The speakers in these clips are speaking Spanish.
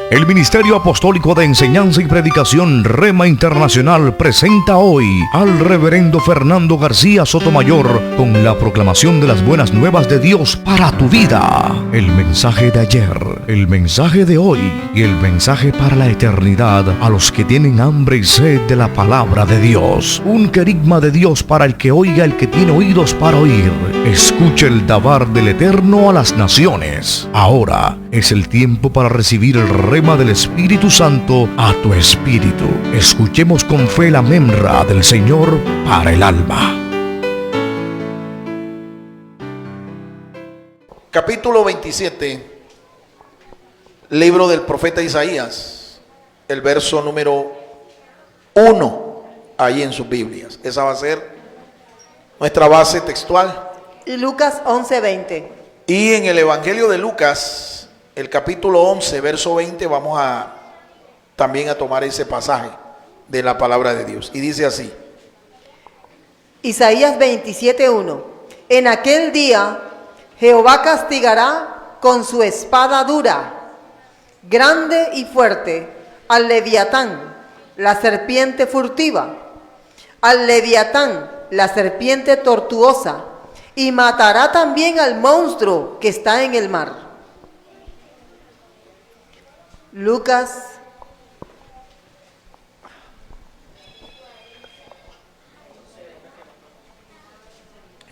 El Ministerio Apostólico de Enseñanza y Predicación Rema Internacional presenta hoy al Reverendo Fernando García Sotomayor con la proclamación de las buenas nuevas de Dios para tu vida. El mensaje de ayer, el mensaje de hoy y el mensaje para la eternidad a los que tienen hambre y sed de la palabra de Dios. Un querigma de Dios para el que oiga, el que tiene oídos para oír. Escuche el dabar del Eterno a las naciones. Ahora es el tiempo para recibir el rema del Espíritu Santo a tu espíritu. Escuchemos con fe la memra del Señor para el alma. Capítulo 27, libro del profeta Isaías, el verso número 1, ahí en sus Biblias. Esa va a ser nuestra base textual. Y Lucas 11:20. Y en el Evangelio de Lucas, el capítulo 11, verso 20, vamos a también a tomar ese pasaje de la palabra de Dios. Y dice así. Isaías 27:1. En aquel día Jehová castigará con su espada dura, grande y fuerte, al Leviatán, la serpiente furtiva, al Leviatán, la serpiente tortuosa, y matará también al monstruo que está en el mar. Lucas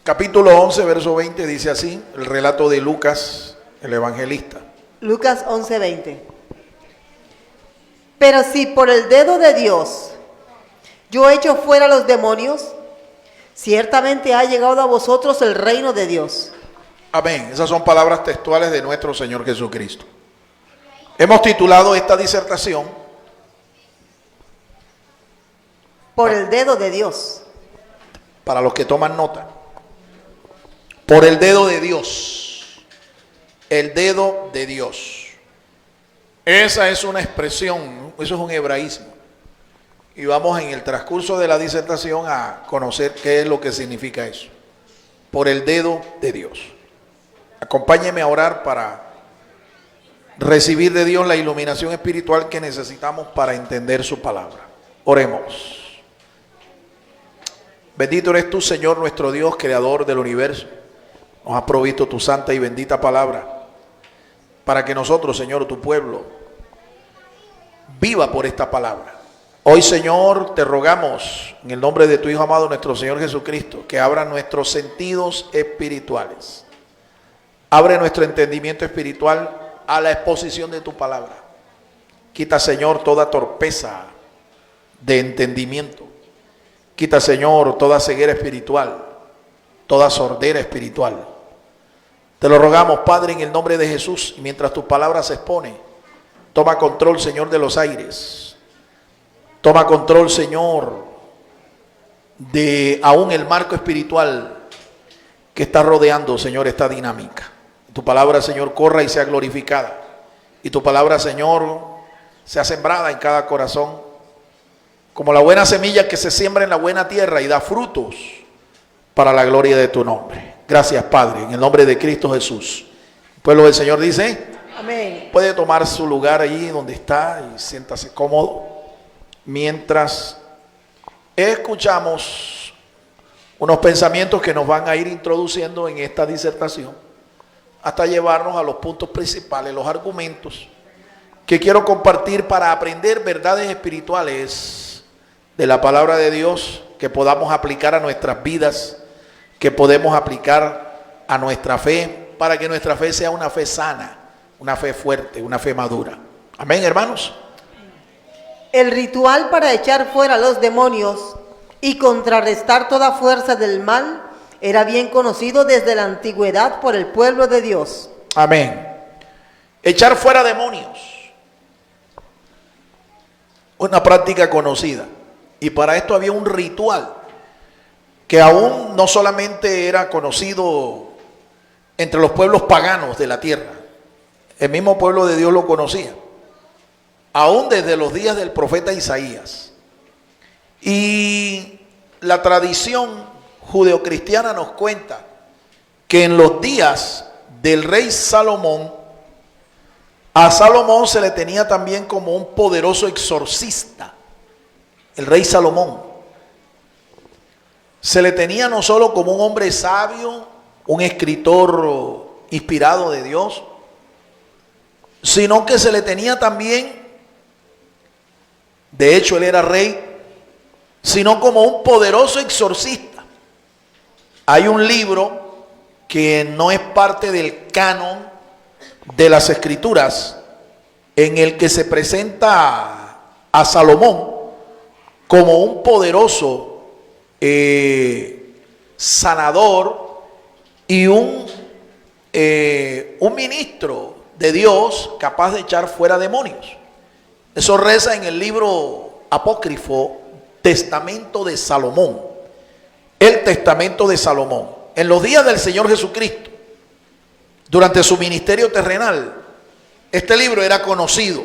capítulo 11, verso 20 dice así, el relato de Lucas, el evangelista. Lucas 11:20. Pero si por el dedo de Dios yo echo fuera los demonios, ciertamente ha llegado a vosotros el reino de Dios. Amén. Esas son palabras textuales de nuestro Señor Jesucristo. Hemos titulado esta disertación Por el dedo de Dios. para los que toman nota. Por el dedo de Dios. El dedo de Dios. Esa es una expresión, eso es un hebraísmo. Y vamos en el transcurso de la disertación a conocer qué es lo que significa eso. Por el dedo de Dios. Acompáñeme a orar para recibir de Dios la iluminación espiritual que necesitamos para entender su palabra. Oremos. Bendito eres tú, Señor, nuestro Dios, creador del universo. Nos has provisto tu santa y bendita palabra para que nosotros, Señor, tu pueblo, viva por esta palabra. Hoy, Señor, te rogamos en el nombre de tu Hijo amado, nuestro Señor Jesucristo, que abra nuestros sentidos espirituales. Abre nuestro entendimiento espiritual a la exposición de tu palabra. Quita, Señor, toda torpeza de entendimiento. Quita, Señor, toda ceguera espiritual, toda sordera espiritual. Te lo rogamos, Padre, en el nombre de Jesús, y mientras tu palabra se expone, toma control, Señor, de los aires. Toma control, Señor, de aún el marco espiritual que está rodeando, Señor, esta dinámica. Tu palabra, Señor, corra y sea glorificada. Y tu palabra, Señor, sea sembrada en cada corazón. Como la buena semilla que se siembra en la buena tierra y da frutos para la gloria de tu nombre. Gracias, Padre, en el nombre de Cristo Jesús. El pueblo del Señor dice, amén. Puede tomar su lugar allí donde está y siéntase cómodo. Mientras escuchamos unos pensamientos que nos van a ir introduciendo en esta disertación, hasta llevarnos a los puntos principales, los argumentos que quiero compartir para aprender verdades espirituales de la palabra de Dios que podamos aplicar a nuestras vidas, que podemos aplicar a nuestra fe, para que nuestra fe sea una fe sana, una fe fuerte, una fe madura. Amén, hermanos. El ritual para echar fuera los demonios y contrarrestar toda fuerza del mal era bien conocido desde la antigüedad por el pueblo de Dios. Amén. Echar fuera demonios. Una práctica conocida. Y para esto había un ritual que aún no solamente era conocido entre los pueblos paganos de la tierra. El mismo pueblo de Dios lo conocía. Aún desde los días del profeta Isaías. Y la tradición judeocristiana nos cuenta que en los días del rey Salomón A Salomón se le tenía también como un poderoso exorcista, el rey Salomón. Se le tenía no solo como un hombre sabio, un escritor inspirado de Dios, sino que se le tenía también, de hecho él era rey, sino como un poderoso exorcista. Hay un libro que no es parte del canon de las escrituras, en el que se presenta a Salomón como un poderoso sanador y un ministro de Dios capaz de echar fuera demonios. Eso reza en el libro apócrifo Testamento de Salomón. El Testamento de Salomón. En los días del Señor Jesucristo, durante su ministerio terrenal, este libro era conocido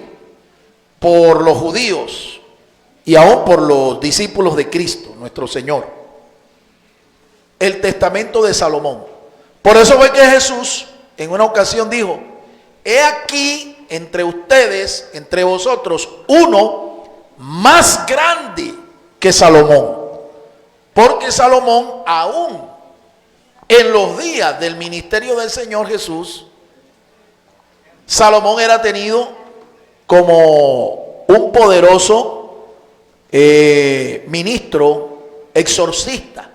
por los judíos y aún por los discípulos de Cristo, nuestro Señor. El Testamento de Salomón. Por eso fue que Jesús en una ocasión dijo: he aquí entre ustedes, entre vosotros, uno más grande que Salomón. Porque Salomón, aún en los días del ministerio del Señor Jesús, Salomón era tenido como un poderoso ministro, exorcista,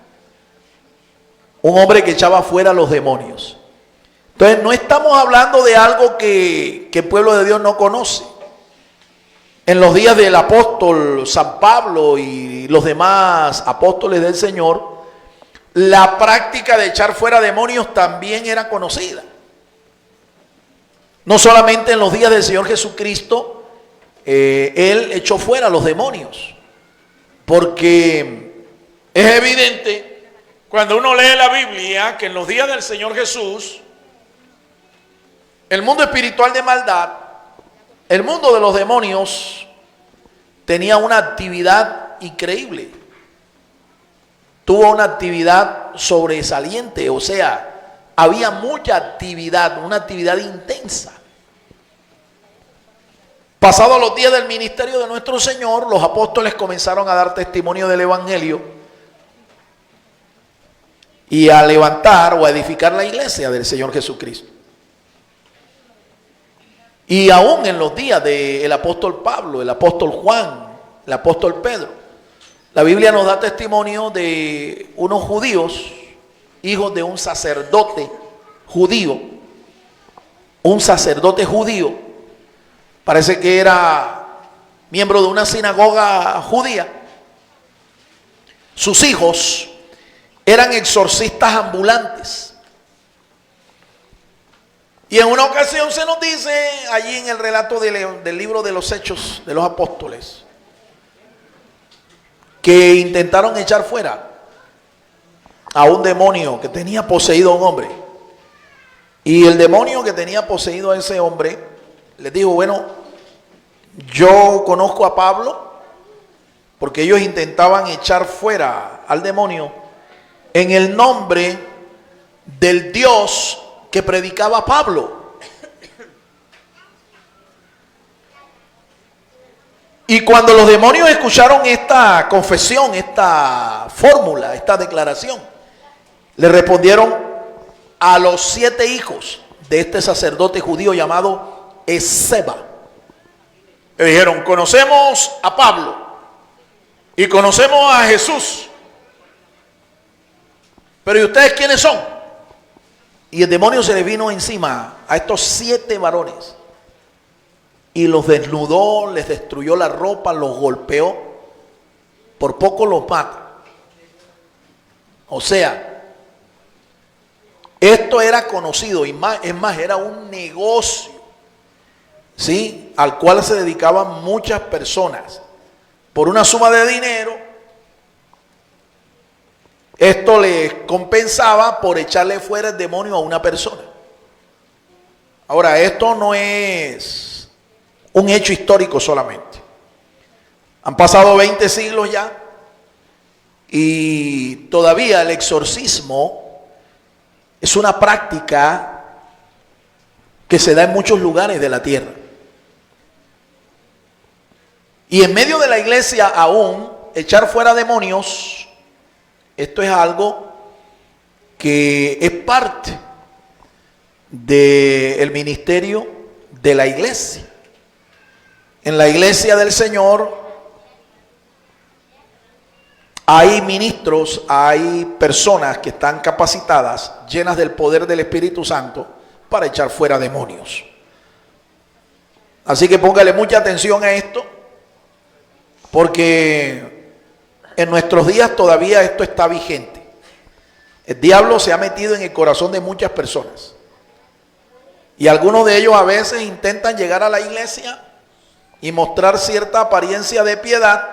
un hombre que echaba fuera los demonios. Entonces no estamos hablando de algo que el pueblo de Dios no conoce. En los días del apóstol San Pablo y los demás apóstoles del Señor, la práctica de echar fuera demonios también era conocida. No solamente en los días del Señor Jesucristo, Él echó fuera los demonios. Porque es evidente cuando uno lee la Biblia que en los días del Señor Jesús, el mundo espiritual de maldad, el mundo de los demonios, tenía una actividad increíble. Tuvo una actividad sobresaliente, o sea, había mucha actividad, una actividad intensa. Pasados los días del ministerio de nuestro Señor, los apóstoles comenzaron a dar testimonio del Evangelio y a levantar o a edificar la iglesia del Señor Jesucristo. Y aún en los días del apóstol Pablo, el apóstol Juan, el apóstol Pedro, la Biblia nos da testimonio de unos judíos, hijos de un sacerdote judío. Un sacerdote judío, parece que era miembro de una sinagoga judía. Sus hijos eran exorcistas ambulantes. Y en una ocasión se nos dice allí en el relato del libro de los Hechos de los Apóstoles que intentaron echar fuera a un demonio que tenía poseído a un hombre. Y el demonio que tenía poseído a ese hombre les dijo: bueno, yo conozco a Pablo, porque ellos intentaban echar fuera al demonio en el nombre del Dios que predicaba Pablo. Y cuando los demonios escucharon esta confesión, esta fórmula, esta declaración, le respondieron a los 7 hijos de este sacerdote judío llamado Esceva. Le dijeron: conocemos a Pablo y conocemos a Jesús, pero ¿y ustedes quiénes son? Y el demonio se le vino encima a estos 7 varones y los desnudó, les destruyó la ropa, los golpeó, por poco los mata. O sea, esto era conocido, y más, es más, era un negocio, ¿sí?, al cual se dedicaban muchas personas. Por una suma de dinero, esto les compensaba por echarle fuera el demonio a una persona. Ahora, esto no es un hecho histórico solamente. Han pasado 20 siglos ya y todavía el exorcismo es una práctica que se da en muchos lugares de la tierra. Y en medio de la iglesia aún, echar fuera demonios, esto es algo que es parte del ministerio de la iglesia. En la iglesia del Señor hay ministros, hay personas que están capacitadas, llenas del poder del Espíritu Santo, para echar fuera demonios. Así que póngale mucha atención a esto, porque en nuestros días todavía esto está vigente. El diablo se ha metido en el corazón de muchas personas. Y algunos de ellos a veces intentan llegar a la iglesia y mostrar cierta apariencia de piedad,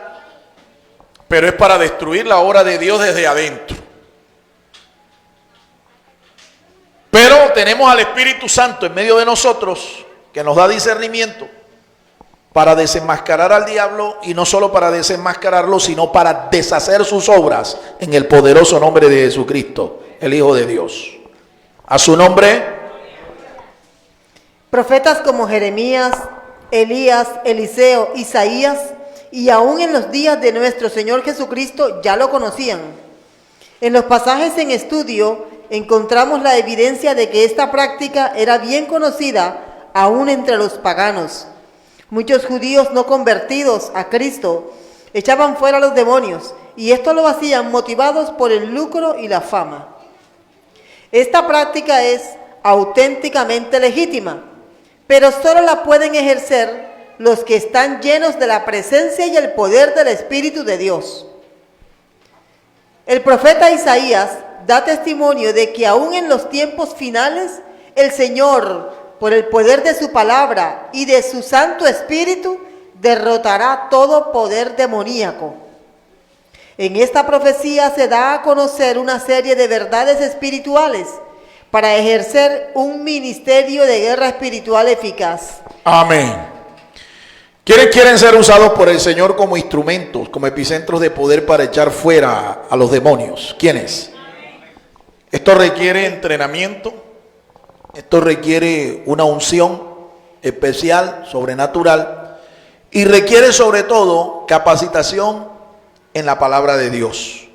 pero es para destruir la obra de Dios desde adentro. Pero tenemos al Espíritu Santo en medio de nosotros, que nos da discernimiento para desenmascarar al diablo, y no solo para desenmascararlo, sino para deshacer sus obras en el poderoso nombre de Jesucristo, el Hijo de Dios. A su nombre. Profetas como Jeremías, Elías, Eliseo, Isaías, y aún en los días de nuestro Señor Jesucristo ya lo conocían. En los pasajes en estudio encontramos la evidencia de que esta práctica era bien conocida aún entre los paganos. Muchos judíos no convertidos a Cristo echaban fuera a los demonios, y esto lo hacían motivados por el lucro y la fama. Esta práctica es auténticamente legítima, pero solo la pueden ejercer los que están llenos de la presencia y el poder del Espíritu de Dios. El profeta Isaías da testimonio de que aún en los tiempos finales, el Señor, por el poder de su palabra y de su Santo Espíritu, derrotará todo poder demoníaco. En esta profecía se da a conocer una serie de verdades espirituales para ejercer un ministerio de guerra espiritual eficaz. Amén. ¿Quiénes quieren ser usados por el Señor como instrumentos, como epicentros de poder para echar fuera a los demonios? ¿Quiénes? Esto requiere entrenamiento, esto requiere una unción especial, sobrenatural, y requiere sobre todo capacitación en la palabra de Dios.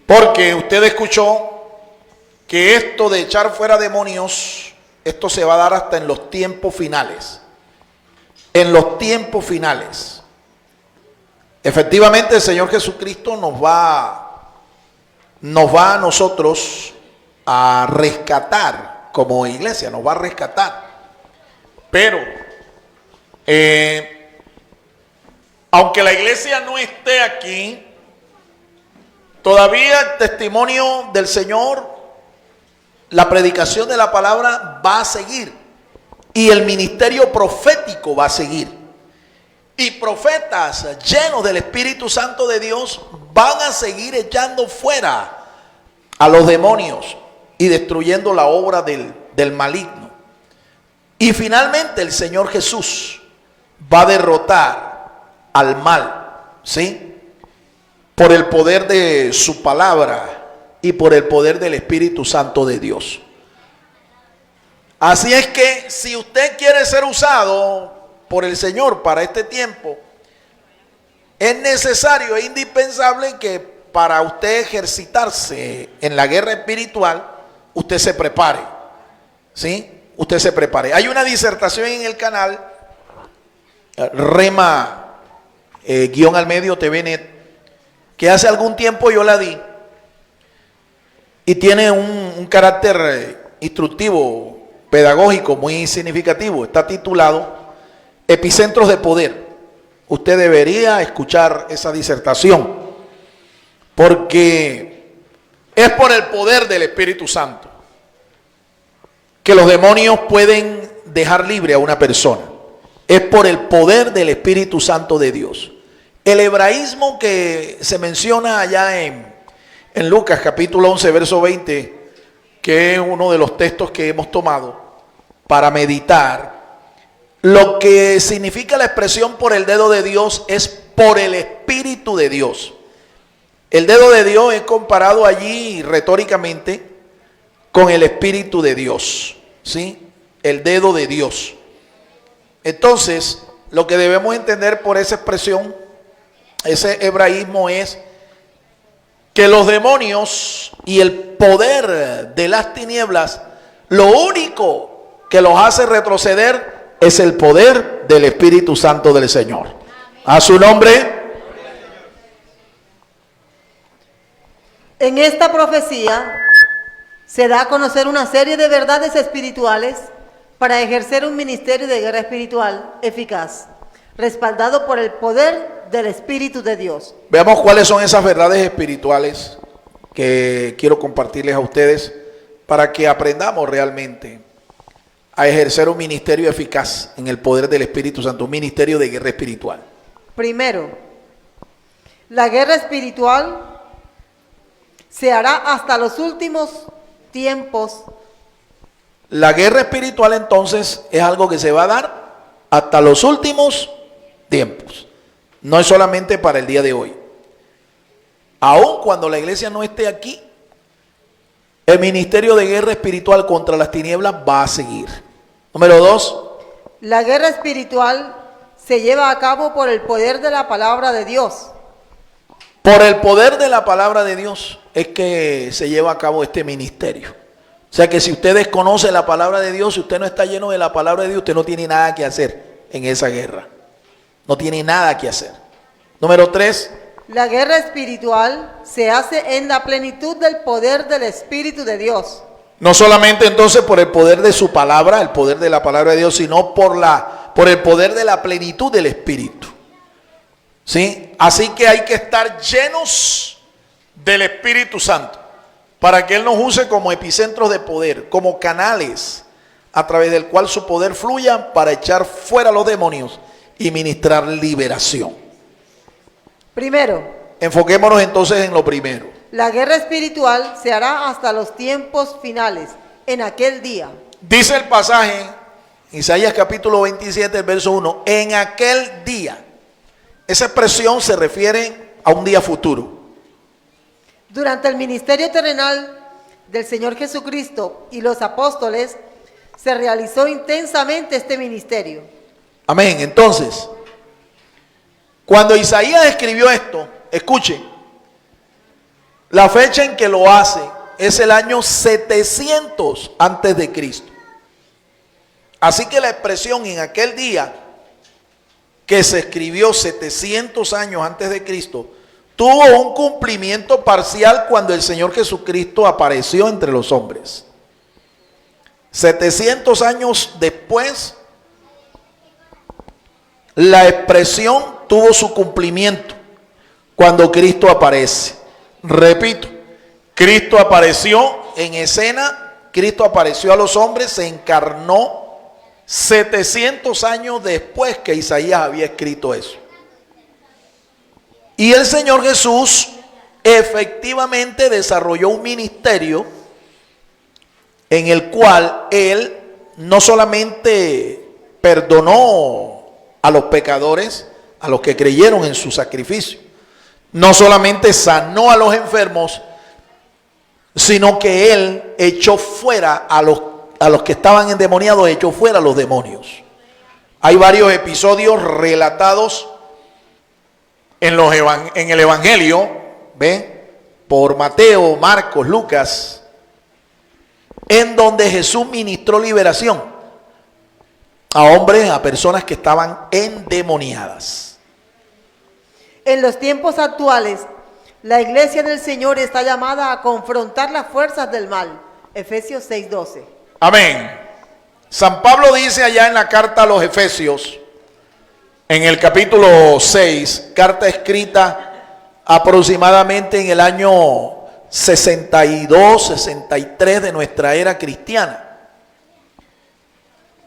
Porque usted escuchó que esto de echar fuera demonios, esto se va a dar hasta en los tiempos finales. En los tiempos finales. Efectivamente, el Señor Jesucristo nos va a nosotros a rescatar como iglesia, nos va a rescatar. Pero, aunque la iglesia no esté aquí, todavía el testimonio del Señor, la predicación de la palabra va a seguir. Y el ministerio profético va a seguir. Y profetas llenos del Espíritu Santo de Dios van a seguir echando fuera a los demonios y destruyendo la obra del maligno. Y finalmente el Señor Jesús va a derrotar al mal, ¿sí? Por el poder de su palabra y por el poder del Espíritu Santo de Dios. Así es que si usted quiere ser usado por el Señor para este tiempo, es necesario e indispensable que para usted ejercitarse en la guerra espiritual, usted se prepare, ¿sí? Usted se prepare. Hay una disertación en el canal Rema _ al medio TVNet, que hace algún tiempo yo la di, y tiene un carácter instructivo, pedagógico muy significativo. Está titulado Epicentros de Poder. Usted debería escuchar esa disertación, porque es por el poder del Espíritu Santo que los demonios pueden dejar libre a una persona. Es por el poder del Espíritu Santo de Dios. El hebraísmo que se menciona allá en Lucas capítulo 11 verso 20, que es uno de los textos que hemos tomado para meditar, lo que significa la expresión por el dedo de Dios es por el Espíritu de Dios. El dedo de Dios es comparado allí retóricamente con el Espíritu de Dios, ¿sí? El dedo de Dios. Entonces, lo que debemos entender por esa expresión, ese hebraísmo, es que los demonios y el poder de las tinieblas, lo único que los hace retroceder es el poder del Espíritu Santo del Señor. A su nombre. En esta profecía se da a conocer una serie de verdades espirituales para ejercer un ministerio de guerra espiritual eficaz, respaldado por el poder del Espíritu de Dios. Veamos cuáles son esas verdades espirituales que quiero compartirles a ustedes para que aprendamos realmente a ejercer un ministerio eficaz en el poder del Espíritu Santo, un ministerio de guerra espiritual. Primero, la guerra espiritual se hará hasta los últimos tiempos. La guerra espiritual entonces es algo que se va a dar hasta los últimos tiempos. No es solamente para el día de hoy. Aun cuando la iglesia no esté aquí, el ministerio de guerra espiritual contra las tinieblas va a seguir. Número 2. La guerra espiritual se lleva a cabo por el poder de la palabra de Dios. Por el poder de la palabra de Dios es que se lleva a cabo este ministerio. O sea que si usted desconoce la palabra de Dios, si usted no está lleno de la palabra de Dios, usted no tiene nada que hacer en esa guerra. No tiene nada que hacer. Número 3. La guerra espiritual se hace en la plenitud del poder del Espíritu de Dios. No solamente entonces por el poder de su palabra, el poder de la palabra de Dios, sino por el poder de la plenitud del Espíritu. ¿Sí? Así que hay que estar llenos del Espíritu Santo para que Él nos use como epicentros de poder, como canales a través del cual su poder fluya para echar fuera a los demonios y ministrar liberación. Primero, enfoquémonos entonces en lo primero. La guerra espiritual se hará hasta los tiempos finales, en aquel día. Dice el pasaje, Isaías capítulo 27, el verso 1, en aquel día. Esa expresión se refiere a un día futuro. Durante el ministerio terrenal del Señor Jesucristo y los apóstoles, se realizó intensamente este ministerio. Amén. Entonces, cuando Isaías escribió esto, escuche, la fecha en que lo hace es el año 700 antes de Cristo. Así que la expresión en aquel día que se escribió 700 años antes de Cristo tuvo un cumplimiento parcial cuando el Señor Jesucristo apareció entre los hombres. 700 años después, la expresión tuvo su cumplimiento cuando Cristo aparece. Repito, Cristo apareció en escena, Cristo apareció a los hombres, se encarnó 700 años después que Isaías había escrito eso. Y el Señor Jesús efectivamente desarrolló un ministerio en el cual Él no solamente perdonó a los pecadores, a los que creyeron en su sacrificio, no solamente sanó a los enfermos, sino que Él echó fuera a los que estaban endemoniados, echó fuera a los demonios. Hay varios episodios relatados en el Evangelio, ¿ve? Por Mateo, Marcos, Lucas, en donde Jesús ministró liberación a hombres, a personas que estaban endemoniadas. En los tiempos actuales, la iglesia del Señor está llamada a confrontar las fuerzas del mal. Efesios 6:12. Amén. San Pablo dice allá en la carta a los Efesios, en el capítulo 6, carta escrita aproximadamente en el año 62, 63 de nuestra era cristiana.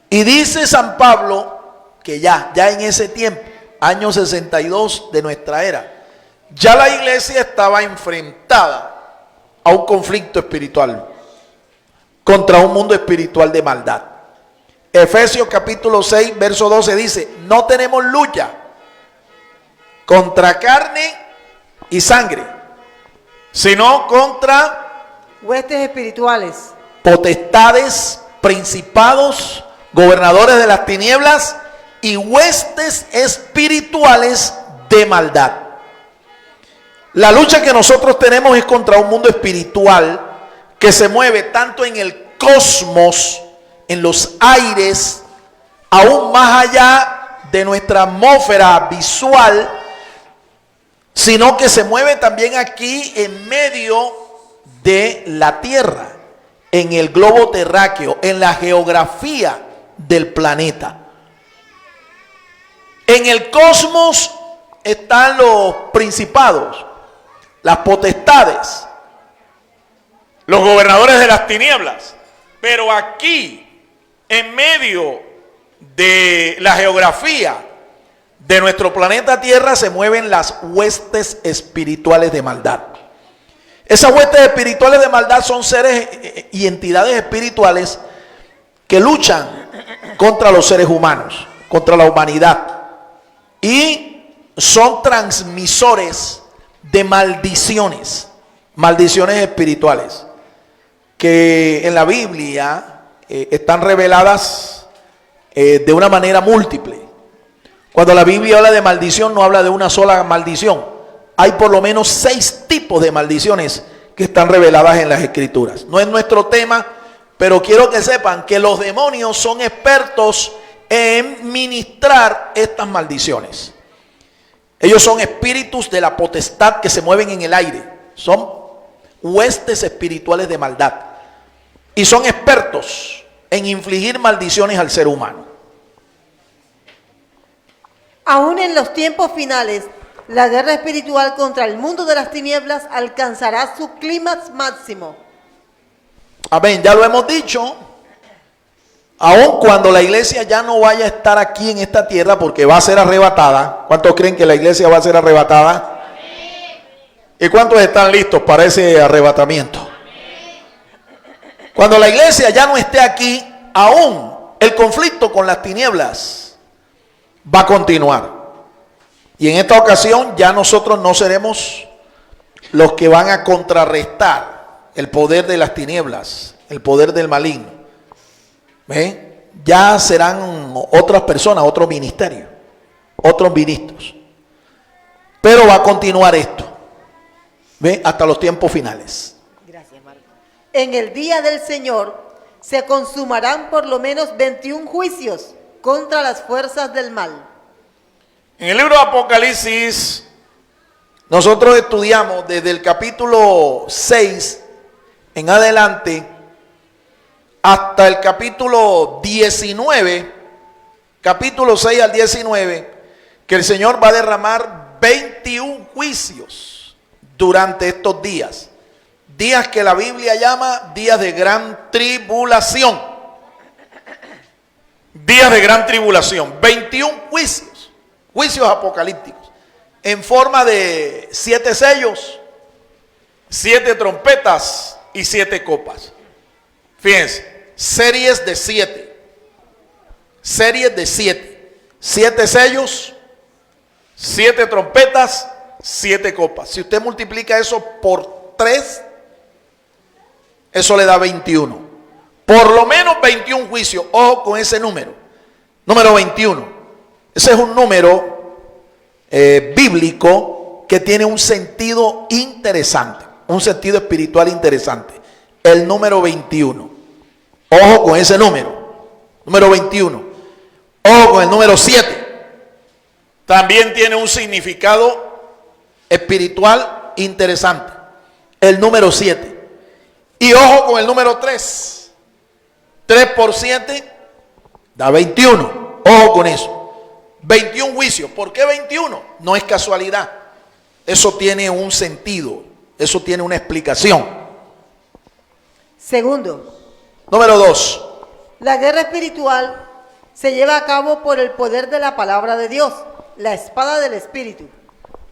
Y dice San Pablo que ya en ese tiempo, año 62 de nuestra era, ya la iglesia estaba enfrentada a un conflicto espiritual contra un mundo espiritual de maldad. Efesios capítulo 6, verso 12 dice, no tenemos lucha contra carne y sangre, sino contra huestes espirituales, potestades, principados, gobernadores de las tinieblas y huestes espirituales de maldad. La lucha que nosotros tenemos es contra un mundo espiritual que se mueve tanto en el cosmos, en los aires, aún más allá de nuestra atmósfera visual, sino que se mueve también aquí en medio de la tierra, en el globo terráqueo, en la geografía del planeta. En el cosmos están los principados, las potestades, los gobernadores de las tinieblas. Pero aquí, en medio de la geografía de nuestro planeta Tierra, se mueven las huestes espirituales de maldad. Esas huestes espirituales de maldad son seres y entidades espirituales que luchan contra los seres humanos, contra la humanidad, y son transmisores de maldiciones, maldiciones espirituales, que en la Biblia están reveladas de una manera múltiple. Cuando la Biblia habla de maldición, no habla de una sola maldición. Hay por lo menos 6 tipos de maldiciones que están reveladas en las Escrituras. No es nuestro tema, pero quiero que sepan que los demonios son expertos en ministrar estas maldiciones. Ellos son espíritus de la potestad que se mueven en el aire. Son huestes espirituales de maldad. Y son expertos en infligir maldiciones al ser humano. Aún en los tiempos finales, la guerra espiritual contra el mundo de las tinieblas alcanzará su clímax máximo. Amén, ya lo hemos dicho. Aun cuando la iglesia ya no vaya a estar aquí en esta tierra, porque va a ser arrebatada. ¿Cuántos creen que la iglesia va a ser arrebatada? ¿Y cuántos están listos para ese arrebatamiento? Cuando la iglesia ya no esté aquí, aún el conflicto con las tinieblas va a continuar. Y en esta ocasión ya nosotros no seremos los que van a contrarrestar el poder de las tinieblas, el poder del maligno. ¿Ven? Ya serán otras personas, otro ministerio, otros ministros. Pero va a continuar esto, ¿ven? Hasta los tiempos finales. Gracias, Marco. En el día del Señor se consumarán por lo menos 21 juicios contra las fuerzas del mal. en el libro de Apocalipsis, Nosotros estudiamos desde el capítulo 6 en adelante hasta el capítulo 19, capítulo 6 al 19, que el Señor va a derramar 21 juicios durante estos días. Días que la Biblia llama días de gran tribulación. días de gran tribulación. 21 juicios, juicios apocalípticos, en forma de 7 sellos, 7 trompetas y 7 copas. fíjense, series de 7, series de 7, 7 sellos, 7 trompetas, 7 copas. si usted multiplica eso por 3, eso le da 21, por lo menos 21 juicios. Ojo con ese número, número 21, ese es un número bíblico que tiene un sentido interesante, un sentido espiritual interesante. El número 21, ojo con ese número 21. Ojo con el número 7, También tiene un significado espiritual interesante, el número 7. Y ojo con el número 3, 3 por 7 da 21, ojo con eso. 21 juicios. ¿Por qué 21? No es casualidad. Eso tiene un sentido. Eso tiene una explicación. Segundo, Número 2. la guerra espiritual se lleva a cabo por el poder de la palabra de Dios, la espada del Espíritu.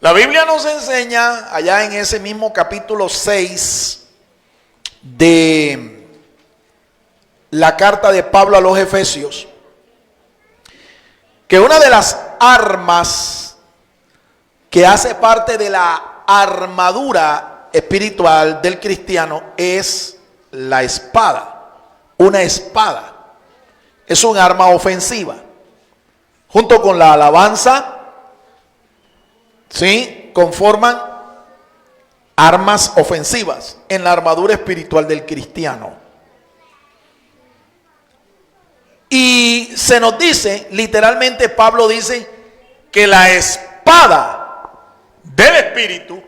La Biblia nos enseña allá en ese mismo capítulo 6 de la carta de Pablo a los Efesios, que una de las armas que hace parte de la armadura espiritual del cristiano es la espada. Una espada es un arma ofensiva. junto con la alabanza, ¿sí?, conforman armas ofensivas en la armadura espiritual del cristiano. Y se nos dice, literalmente Pablo dice, que la espada del Espíritu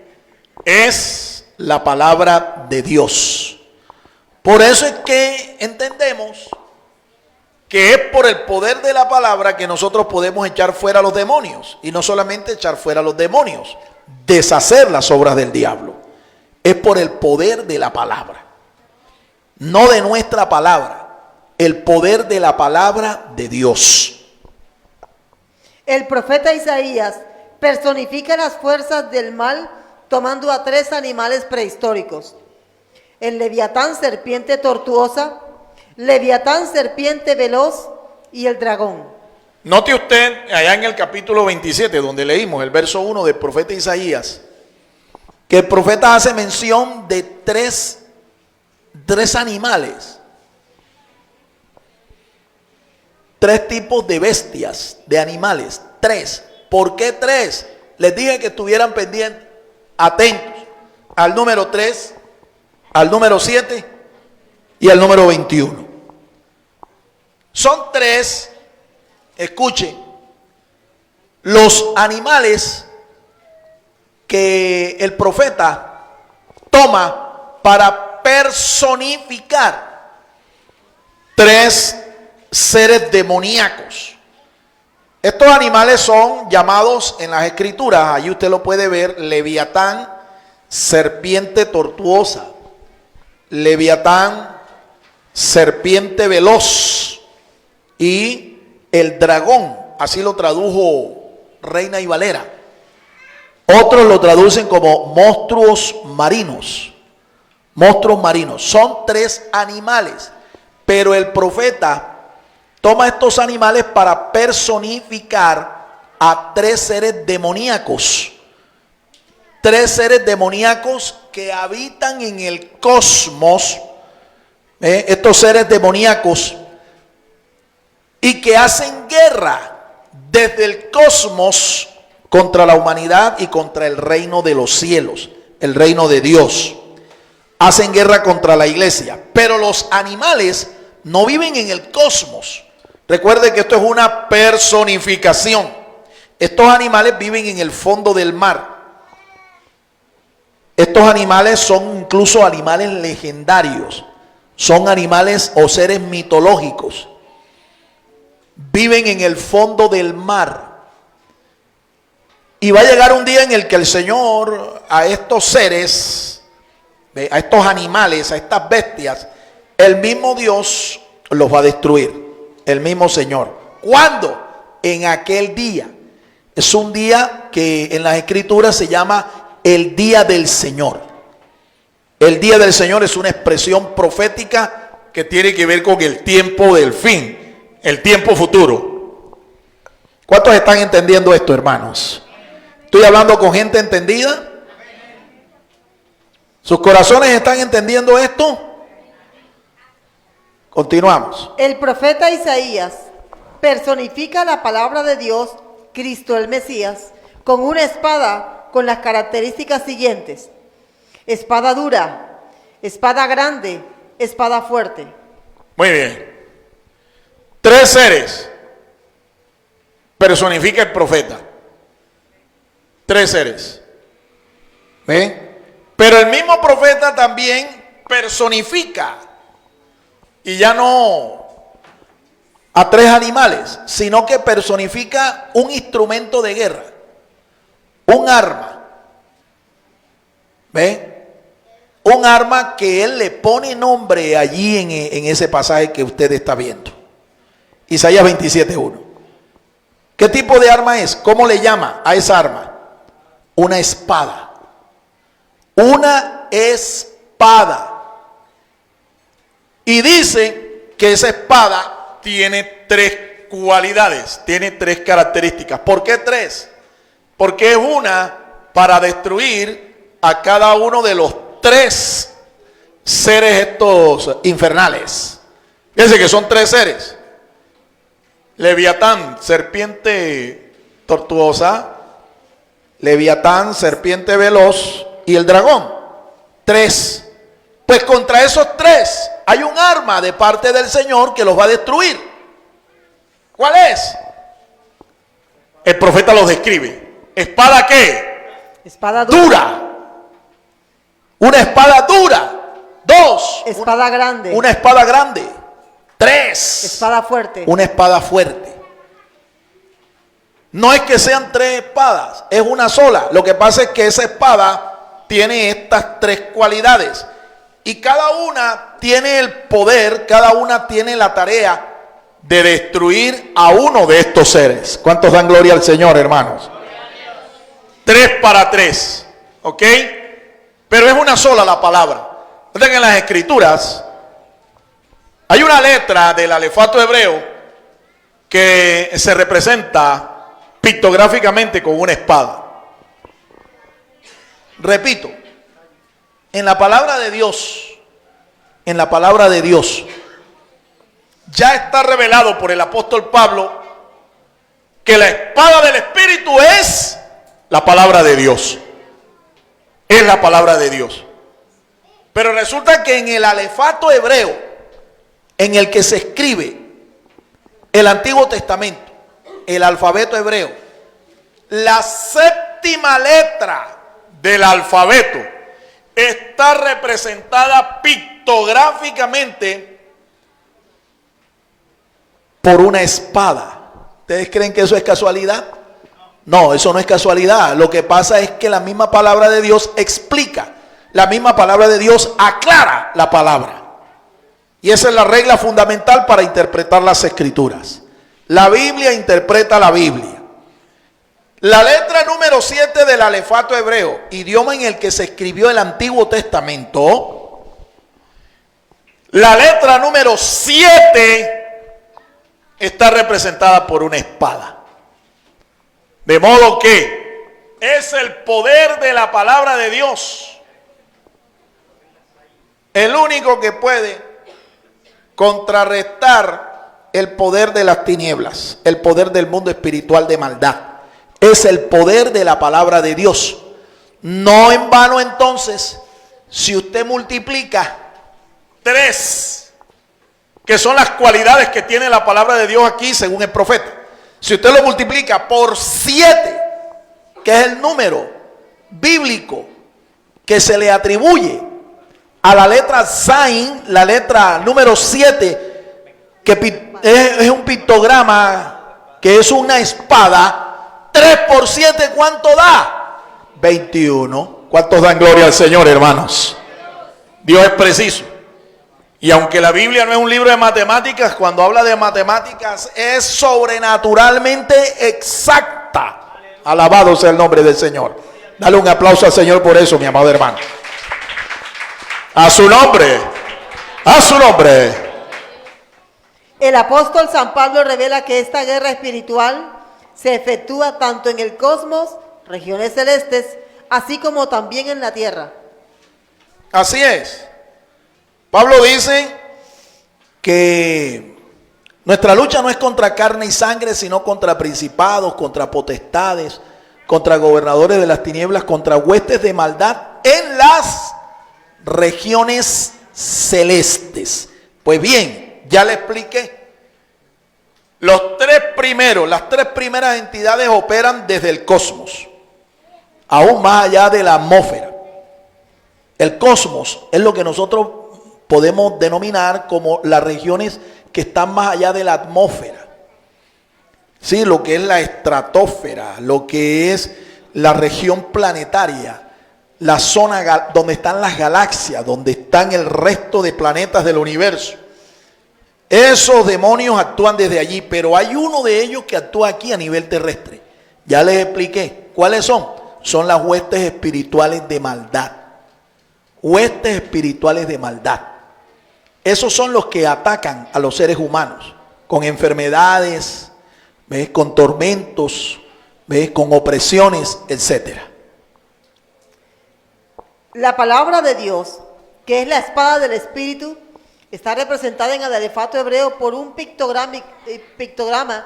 es la palabra de Dios. Por eso es que entendemos que es por el poder de la palabra que nosotros podemos echar fuera a los demonios. Y no solamente echar fuera a los demonios, deshacer las obras del diablo. Es por el poder de la palabra, no de nuestra palabra, el poder de la palabra de Dios. El profeta Isaías personifica las fuerzas del mal tomando a 3 animales prehistóricos: el leviatán, serpiente tortuosa, leviatán, serpiente veloz, y el dragón. Note usted allá en el capítulo 27, donde leímos el verso 1 del profeta Isaías, que el profeta hace mención de tres animales, 3 tipos de bestias, de animales, 3. ¿Por qué 3? Les dije que estuvieran pendientes, atentos al número 3, al número 7 y al número 21. Son 3, escuchen, los animales que el profeta toma para personificar 3 seres demoníacos. Estos animales son llamados en las escrituras, ahí usted lo puede ver, leviatán, serpiente tortuosa, leviatán, serpiente veloz y el dragón, así lo tradujo Reina y Valera. Otros lo traducen como monstruos marinos. Monstruos marinos. Son 3 animales, pero el profeta toma estos animales para personificar a 3 seres demoníacos. 3 seres demoníacos que habitan en el cosmos. Estos seres demoníacos y que hacen guerra desde el cosmos contra la humanidad y contra el reino de los cielos, el reino de Dios. Hacen guerra contra la iglesia, pero los animales no viven en el cosmos. Recuerde que esto es una personificación. Estos animales viven en el fondo del mar. Estos animales son incluso animales legendarios. Son animales o seres mitológicos. Viven en el fondo del mar. Y va a llegar un día en el que el Señor a estos seres, a estos animales, a estas bestias, el mismo Dios los va a destruir. El mismo Señor. ¿Cuándo? En aquel día. Es un día que en las escrituras se llama el día del Señor. El día del Señor es una expresión profética que tiene que ver con el tiempo del fin, el tiempo futuro. ¿Cuántos están entendiendo esto, hermanos? ¿Estoy hablando con gente entendida? ¿Sus corazones están entendiendo esto? Continuamos. El profeta Isaías personifica la palabra de Dios, Cristo el Mesías, con una espada con las características siguientes: espada dura, espada grande, espada fuerte. Muy bien. 3 seres personifica el profeta. 3 seres. ¿Ven? Pero el mismo profeta también personifica, y ya no a 3 animales, sino que personifica un instrumento de guerra, un arma. ¿Ven? Un arma que él le pone nombre allí en ese pasaje que usted está viendo. Isaías 27:1. ¿Qué tipo de arma es? ¿Cómo le llama a esa arma? Una espada. Una espada. Y dice que esa espada Tiene 3 cualidades, tiene 3 características. ¿Por qué 3? Porque es una para destruir a cada uno de los 3 seres estos infernales. Fíjense que son 3 seres. Leviatán, serpiente tortuosa. Leviatán, serpiente veloz y el dragón. 3. Pues contra esos 3 hay un arma de parte del Señor que los va a destruir. ¿Cuál es? El profeta los describe. ¿Espada qué? Espada dura. Dura. Una espada dura. 2. Espada grande. Una espada grande. 3. Espada fuerte. Una espada fuerte. No es que sean 3 espadas, es una sola. Lo que pasa es que esa espada tiene estas 3 cualidades. Y cada una tiene el poder, cada una tiene la tarea de destruir a uno de estos seres. ¿Cuántos dan gloria al Señor, hermanos? 3 para 3. ¿Ok? Pero es una sola la palabra. Fíjense que en las escrituras hay una letra del alefato hebreo que se representa pictográficamente con una espada. Repito, en la palabra de Dios, ya está revelado por el apóstol Pablo que la espada del Espíritu es la palabra de Dios. Es la palabra de Dios. Pero resulta que en el alefato hebreo, en el que se escribe el Antiguo Testamento, el alfabeto hebreo, la 7ª letra del alfabeto está representada pictográficamente por una espada. ¿Ustedes creen que eso es casualidad? No, eso no es casualidad. Lo que pasa es que la misma palabra de Dios explica, la misma palabra de Dios aclara la palabra. Y esa es la regla fundamental para interpretar las escrituras. La Biblia interpreta la Biblia. La letra número 7 del alefato hebreo, idioma en el que se escribió el Antiguo Testamento, la letra número 7 está representada por una espada. De modo que es el poder de la palabra de Dios el único que puede contrarrestar el poder de las tinieblas, el poder del mundo espiritual de maldad. Es el poder de la palabra de Dios. No en vano entonces, si usted multiplica 3, que son las cualidades que tiene la palabra de Dios aquí según el profeta, si usted lo multiplica por 7, que es el número bíblico que se le atribuye a la letra Zain, la letra número 7, que es un pictograma, que es una espada. 3 por 7, ¿cuánto da? 21. ¿Cuántos dan gloria al Señor, hermanos? Dios es preciso. Y aunque la Biblia no es un libro de matemáticas, cuando habla de matemáticas es sobrenaturalmente exacta. Alabado sea el nombre del Señor. Dale un aplauso al Señor por eso, mi amado hermano. A su nombre. A su nombre. El apóstol San Pablo revela que esta guerra espiritual se efectúa tanto en el cosmos, regiones celestes, así como también en la tierra. Así es. Pablo dice que nuestra lucha no es contra carne y sangre, sino contra principados, contra potestades, contra gobernadores de las tinieblas, contra huestes de maldad en las regiones celestes. Pues bien, ya le expliqué. Las tres primeras entidades operan desde el cosmos, aún más allá de la atmósfera. El cosmos es lo que nosotros podemos denominar como las regiones que están más allá de la atmósfera. Sí, lo que es la estratosfera, lo que es la región planetaria, la zona donde están las galaxias, donde están el resto de planetas del universo. Esos demonios actúan desde allí, pero hay uno de ellos que actúa aquí a nivel terrestre. Ya les expliqué. ¿Cuáles son? Son las huestes espirituales de maldad. Huestes espirituales de maldad. Esos son los que atacan a los seres humanos con enfermedades, ¿ves? Con tormentos, ¿ves? Con opresiones, etcétera. La palabra de Dios, que es la espada del Espíritu, Está representada en el alefato hebreo por un pictograma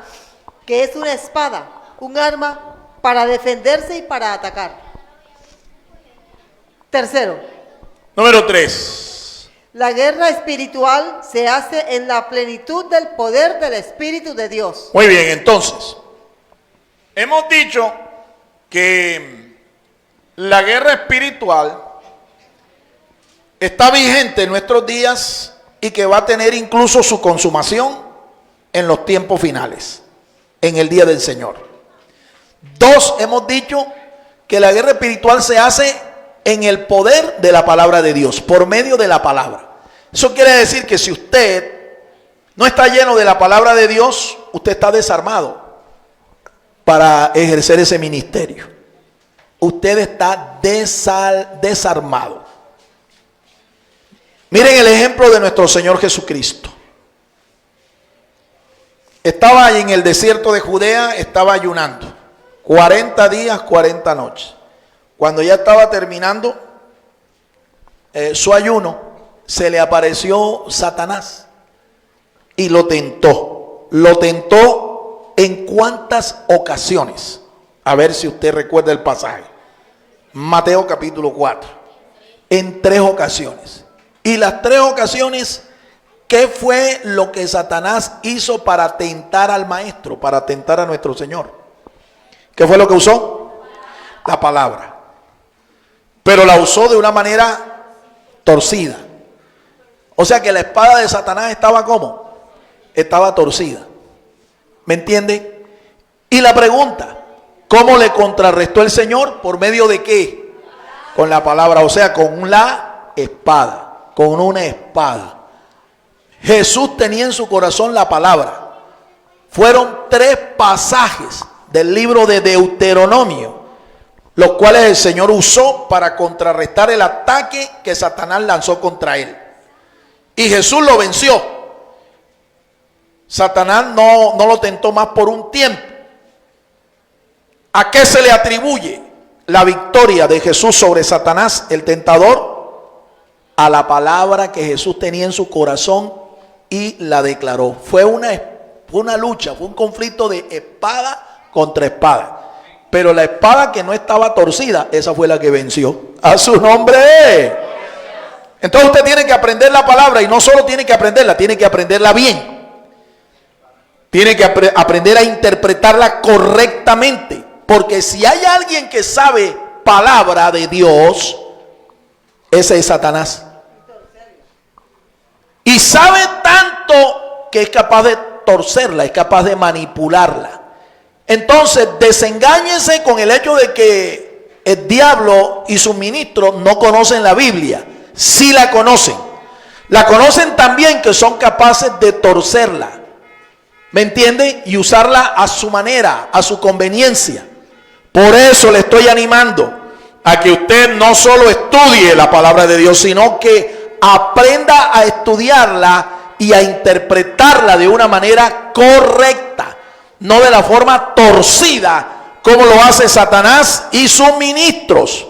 que es una espada, un arma para defenderse y para atacar. Tercero. Número 3. La guerra espiritual se hace en la plenitud del poder del Espíritu de Dios. Muy bien, entonces, hemos dicho que la guerra espiritual está vigente en nuestros días y que va a tener incluso su consumación en los tiempos finales, en el día del Señor. 2, hemos dicho que la guerra espiritual se hace en el poder de la palabra de Dios, por medio de la palabra. Eso quiere decir que si usted no está lleno de la palabra de Dios, usted está desarmado para ejercer ese ministerio. Usted está desarmado. Miren el ejemplo de nuestro Señor Jesucristo. Estaba en el desierto de Judea, estaba ayunando. 40 días, 40 noches. Cuando ya estaba terminando su ayuno, se le apareció Satanás y lo tentó. Lo tentó en cuántas ocasiones. A ver si usted recuerda el pasaje. Mateo capítulo 4. En 3 ocasiones. Y las 3 ocasiones, ¿qué fue lo que Satanás hizo para tentar al maestro, para tentar a nuestro Señor? ¿Qué fue lo que usó? La palabra. Pero la usó de una manera torcida. O sea que la espada de Satanás estaba ¿cómo? Estaba torcida. ¿Me entiende? Y la pregunta, ¿cómo le contrarrestó el Señor? ¿Por medio de qué? Con la palabra, o sea, con la espada, con una espada. Jesús tenía en su corazón la palabra. Fueron 3 pasajes del libro de Deuteronomio, los cuales el Señor usó para contrarrestar el ataque que Satanás lanzó contra él. Y Jesús lo venció. Satanás no lo tentó más por un tiempo. ¿A qué se le atribuye la victoria de Jesús sobre Satanás, el tentador? A la palabra que Jesús tenía en su corazón y la declaró. Fue una lucha, fue un conflicto de espada contra espada. Pero la espada que no estaba torcida, esa fue la que venció. ¡A su nombre! Entonces usted tiene que aprender la palabra, y no solo tiene que aprenderla, tiene que aprenderla bien. Tiene que aprender a interpretarla correctamente. Porque si hay alguien que sabe palabra de Dios, ese es Satanás. Y sabe tanto que es capaz de torcerla, es capaz de manipularla. Entonces, desengáñese con el hecho de que el diablo y sus ministros no conocen la Biblia. Sí la conocen. La conocen también, que son capaces de torcerla. ¿Me entiende? Y usarla a su manera, a su conveniencia. Por eso le estoy animando a que usted no solo estudie la palabra de Dios, sino que aprenda a estudiarla y a interpretarla de una manera correcta. No de la forma torcida como lo hace Satanás y sus ministros.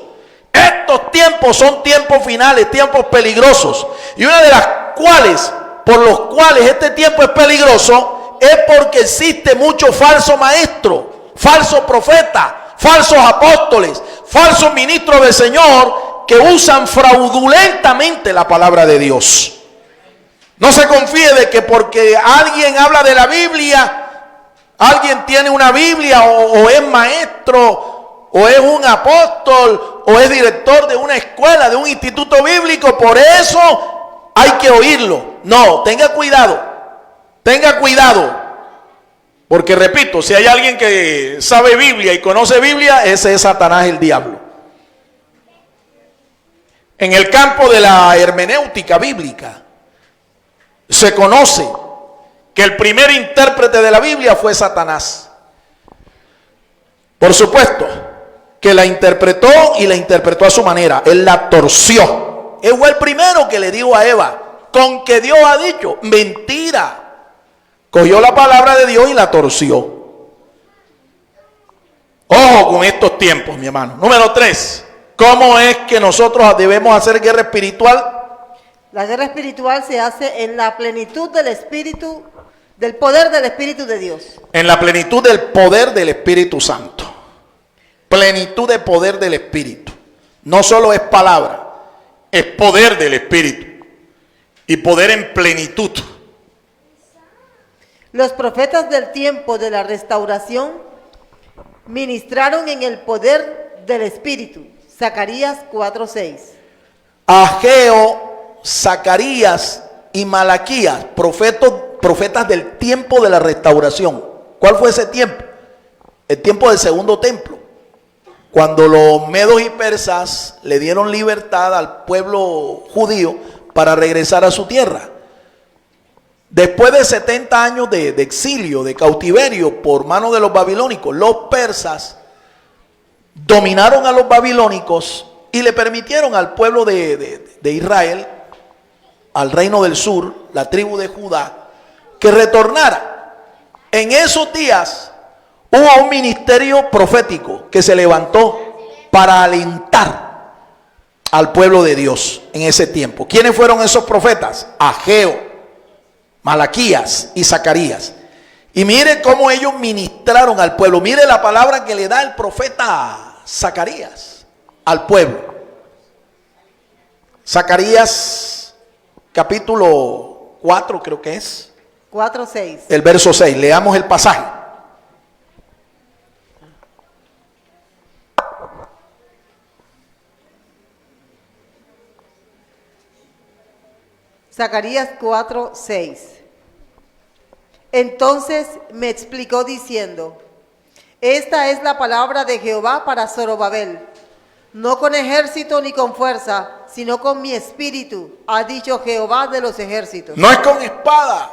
Estos tiempos son tiempos finales, tiempos peligrosos. Y una de las cuales, por los cuales este tiempo es peligroso, es porque existe mucho falso maestro, falso profeta, falsos apóstoles, falsos ministros del Señor que usan fraudulentamente la palabra de Dios. No se confíe de que porque alguien habla de la Biblia, alguien tiene una Biblia o es maestro o es un apóstol o es director de una escuela, de un instituto bíblico, por eso hay que oírlo. No, tenga cuidado, porque repito, si hay alguien que sabe Biblia y conoce Biblia, ese es Satanás, el diablo. En el campo de la hermenéutica bíblica se conoce que el primer intérprete de la Biblia fue Satanás. Por supuesto que la interpretó y la interpretó a su manera. Él la torció. Él fue el primero que le dijo a Eva, con que Dios ha dicho, mentira. Cogió la palabra de Dios y la torció. Ojo con estos tiempos, mi hermano. Número 3. ¿Cómo es que nosotros debemos hacer guerra espiritual? La guerra espiritual se hace en la plenitud del Espíritu, del poder del Espíritu de Dios. En la plenitud del poder del Espíritu Santo. Plenitud de poder del Espíritu. No solo es palabra, es poder del Espíritu. Y poder en plenitud. Los profetas del tiempo de la restauración ministraron en el poder del Espíritu. Zacarías 4:6. Ageo, Zacarías y Malaquías, profetas del tiempo de la restauración. ¿Cuál fue ese tiempo? El tiempo del segundo templo. Cuando los medos y persas le dieron libertad al pueblo judío para regresar a su tierra. Después de 70 años de exilio, de cautiverio por mano de los babilónicos, los persas dominaron a los babilónicos y le permitieron al pueblo de Israel, al reino del sur, la tribu de Judá, que retornara. En esos días hubo un ministerio profético que se levantó para alentar al pueblo de Dios en ese tiempo. ¿Quiénes fueron esos profetas? Ageo, Malaquías y Zacarías. Y mire cómo ellos ministraron al pueblo. Mire la palabra que le da el profeta Zacarías al pueblo. Zacarías capítulo 4 creo que es. 4:6. El verso 6. Leamos el pasaje. Zacarías 4:6. Entonces me explicó diciendo: esta es la palabra de Jehová para Zorobabel, no con ejército ni con fuerza, sino con mi espíritu, ha dicho Jehová de los ejércitos. No es con espada,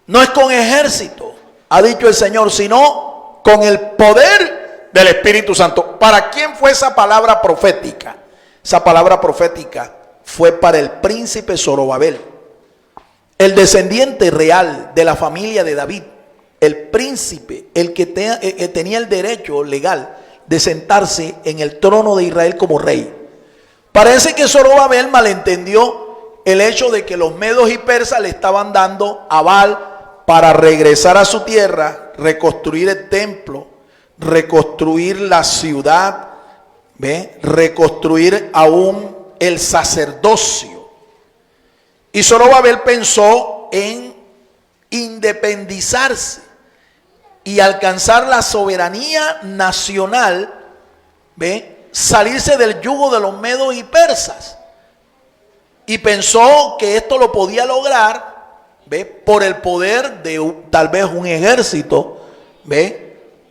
no es con ejército, ha dicho el Señor, sino con el poder del Espíritu Santo. ¿Para quién fue esa palabra profética? Esa palabra profética fue para el príncipe Zorobabel, el descendiente real de la familia de David, el príncipe, el que tenía el derecho legal de sentarse en el trono de Israel como rey. Parece que Zorobabel malentendió el hecho de que los medos y persas le estaban dando aval para regresar a su tierra, reconstruir el templo, reconstruir la ciudad, reconstruir aún el sacerdocio. Y Zorobabel pensó en independizarse y alcanzar la soberanía nacional, salirse del yugo de los medos y persas. Y pensó que esto lo podía lograr, por el poder de tal vez un ejército,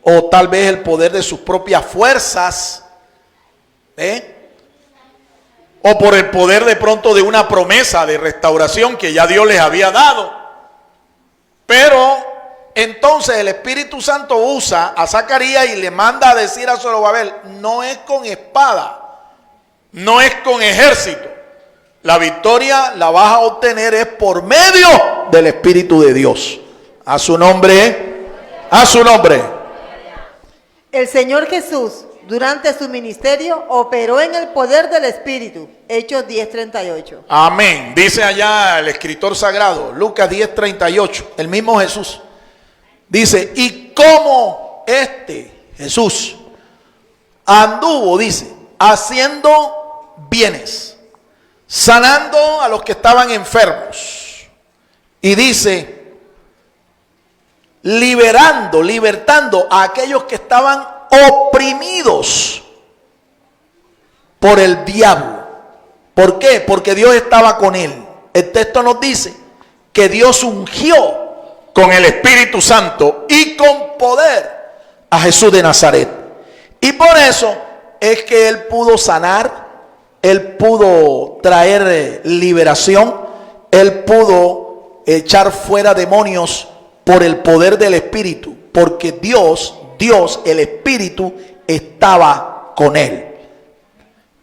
o tal vez el poder de sus propias fuerzas, o por el poder de pronto de una promesa de restauración que ya Dios les había dado. Pero entonces el Espíritu Santo usa a Zacarías y le manda a decir a Zorobabel: no es con espada, no es con ejército, la victoria la vas a obtener es por medio del Espíritu de Dios. A su nombre, a su nombre. El Señor Jesús, durante su ministerio, operó en el poder del Espíritu. Hechos 10:38. Amén. Dice allá el escritor sagrado, Lucas 10:38, el mismo Jesús. Dice: y como Jesús anduvo, dice, haciendo bienes, sanando a los que estaban enfermos. Y dice, libertando a aquellos que estaban oprimidos por el diablo. ¿Por qué? Porque Dios estaba con él. El texto nos dice que Dios ungió con el Espíritu Santo y con poder a Jesús de Nazaret. Y por eso es que él pudo sanar, él pudo traer liberación, él pudo echar fuera demonios por el poder del Espíritu, porque Dios, el Espíritu, estaba con él.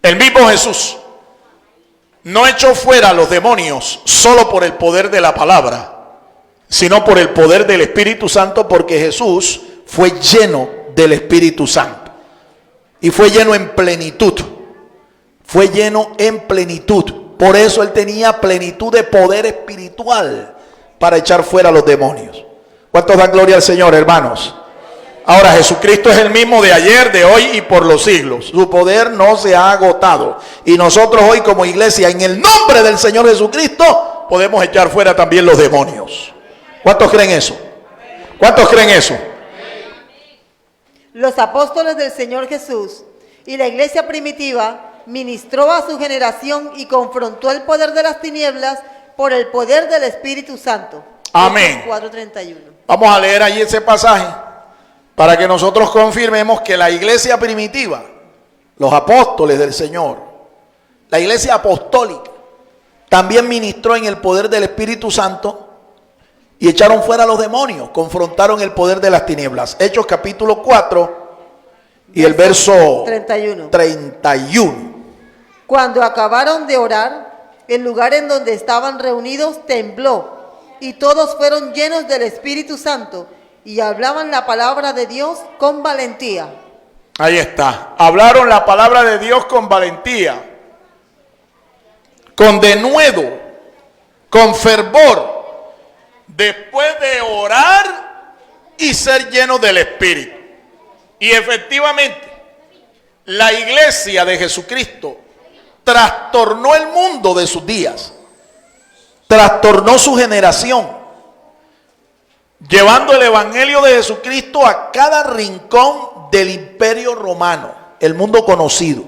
El mismo Jesús no echó fuera a los demonios solo por el poder de la palabra, sino por el poder del Espíritu Santo, porque Jesús fue lleno del Espíritu Santo. Y fue lleno en plenitud. Fue lleno en plenitud. Por eso él tenía plenitud de poder espiritual para echar fuera a los demonios. ¿Cuántos dan gloria al Señor, hermanos? Ahora, Jesucristo es el mismo de ayer, de hoy y por los siglos. Su poder no se ha agotado. Y nosotros hoy como iglesia, en el nombre del Señor Jesucristo, podemos echar fuera también los demonios. ¿Cuántos creen eso? ¿Cuántos creen eso? Los apóstoles del Señor Jesús y la iglesia primitiva ministró a su generación y confrontó el poder de las tinieblas por el poder del Espíritu Santo. Amén. 4:31. Vamos a leer allí ese pasaje para que nosotros confirmemos que la iglesia primitiva, los apóstoles del Señor, la iglesia apostólica, también ministró en el poder del Espíritu Santo y echaron fuera a los demonios, confrontaron el poder de las tinieblas. Hechos capítulo 4 y el verso 31. Cuando acabaron de orar, el lugar en donde estaban reunidos tembló, y todos fueron llenos del Espíritu Santo y hablaban la palabra de Dios con valentía. Ahí está. Hablaron la palabra de Dios con valentía, con denuedo, con fervor, después de orar y ser llenos del Espíritu. Y efectivamente, la iglesia de Jesucristo trastornó el mundo de sus días, trastornó su generación, llevando el evangelio de Jesucristo a cada rincón del imperio romano, el mundo conocido.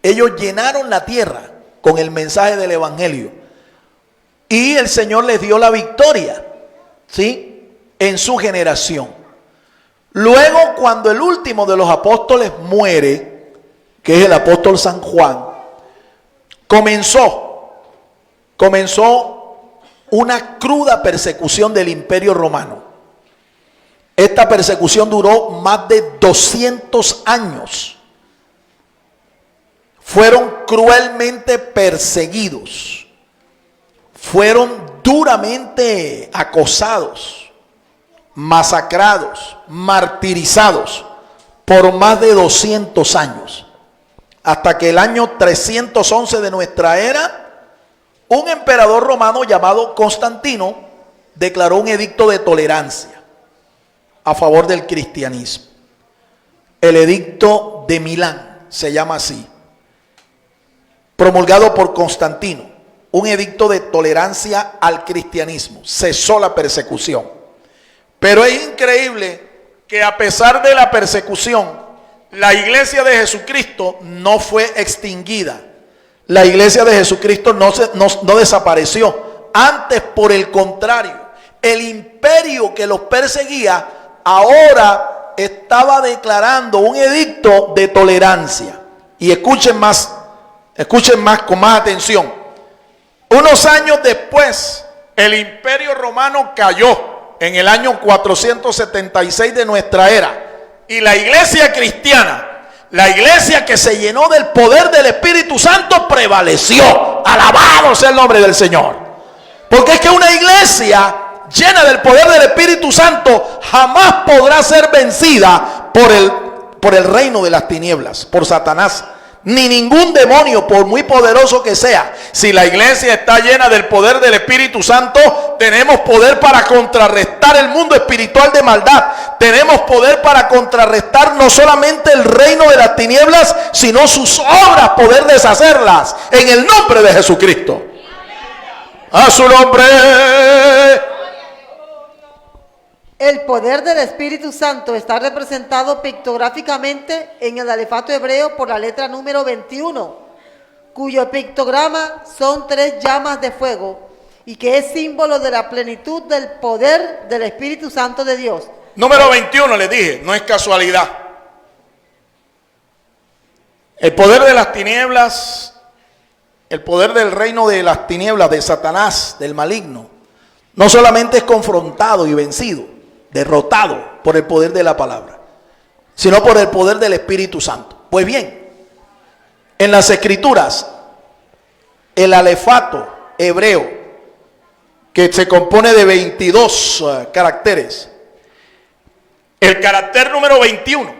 Ellos llenaron la tierra con el mensaje del evangelio y el Señor les dio la victoria, ¿sí?, en su generación. Luego, cuando el último de los apóstoles muere, que es el apóstol San Juan, comenzó una cruda persecución del imperio romano. Esta persecución duró más de 200 años. Fueron cruelmente perseguidos, fueron duramente acosados, masacrados, martirizados por más de 200 años. Hasta que el año 311 de nuestra era, un emperador romano llamado Constantino declaró un edicto de tolerancia a favor del cristianismo. El edicto de Milán se llama así, promulgado por Constantino, un edicto de tolerancia al cristianismo. Cesó la persecución. Pero es increíble que a pesar de la persecución, la iglesia de Jesucristo no fue extinguida. La iglesia de Jesucristo no desapareció. Antes, por el contrario, el imperio que los perseguía ahora estaba declarando un edicto de tolerancia. Y escuchen más con más atención. Unos años después, el imperio romano cayó en el año 476 de nuestra era. Y la iglesia cristiana, la iglesia que se llenó del poder del Espíritu Santo, prevaleció. Alabado sea el nombre del Señor. Porque es que una iglesia llena del poder del Espíritu Santo jamás podrá ser vencida por el reino de las tinieblas, por Satanás. Ni ningún demonio, por muy poderoso que sea. Si la iglesia está llena del poder del Espíritu Santo, tenemos poder para contrarrestar el mundo espiritual de maldad. Tenemos poder para contrarrestar no solamente el reino de las tinieblas, sino sus obras, poder deshacerlas en el nombre de Jesucristo. A su nombre. El poder del Espíritu Santo está representado pictográficamente en el alefato hebreo por la letra número 21, cuyo pictograma son 3 llamas de fuego y que es símbolo de la plenitud del poder del Espíritu Santo de Dios. Número 21, les dije, no es casualidad. El poder de las tinieblas, el poder del reino de las tinieblas, de Satanás, del maligno, no solamente es confrontado y vencido, derrotado por el poder de la palabra, sino por el poder del Espíritu Santo. Pues bien, en las Escrituras, el alefato hebreo, que se compone de 22 caracteres, el carácter número 21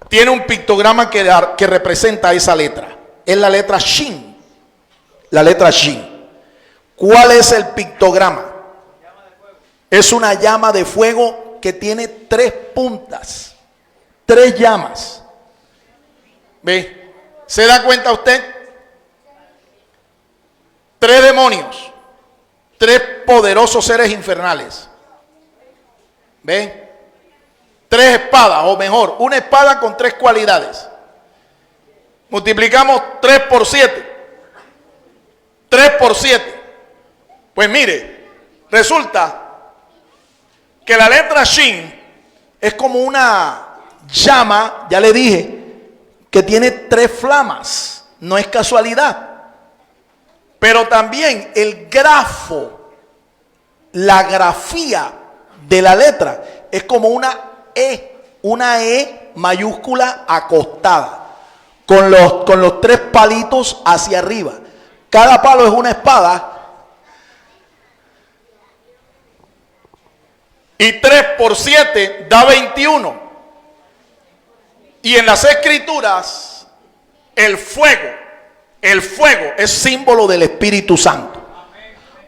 tiene un pictograma que representa esa letra. Es la letra Shin. la letra Shin. ¿Cuál es el pictograma? Es una llama de fuego que tiene 3 puntas, 3 llamas. ¿Ve? ¿Se da cuenta usted? 3 demonios, 3 poderosos seres infernales. ¿Ve? 3 espadas, o mejor, una espada con 3 cualidades. Multiplicamos 3 por 7. 3 por 7. Pues mire, resulta que la letra Shin es como una llama, ya le dije, que tiene 3 flamas. No es casualidad. Pero también el grafo, la grafía de la letra es como una E mayúscula acostada, con los 3 palitos hacia arriba. Cada palo es una espada. Y 3 por 7 da 21. Y en las escrituras, el fuego es símbolo del Espíritu Santo.